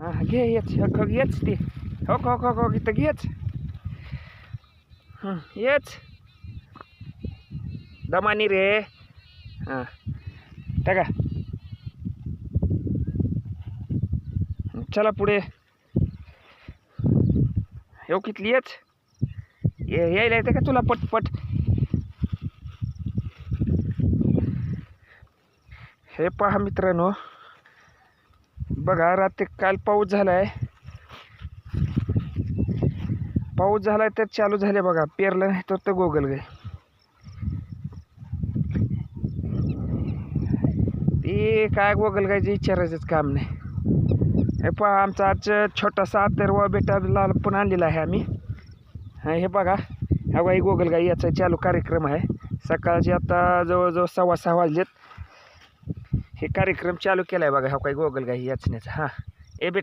हां घे येच येच ती हो इथं घेच येच दमानी रे हां टाका चला पुढे हो कितली येच यायला येते का तुला पटपट हे पहा मित्रांनो बघा रात्री काल पाऊस झालाय तर चालू झाले बघा पेरलं नाही तर गोगल गे ते काय गोगल गायचं विचारायचंच काम नाही हे पहा आमचा आज छोटासा अथर्व बेटाला पण आणलेला आहे आम्ही हे बघा हा बाई गोगल गाई याचा चालू कार्यक्रम आहे सकाळचे आता जवळजवळ 6:15 वाजलेत हे कार्यक्रम चालू केला आहे बघा हा काही गोगल गाई याचण्याचा हां ए बेटा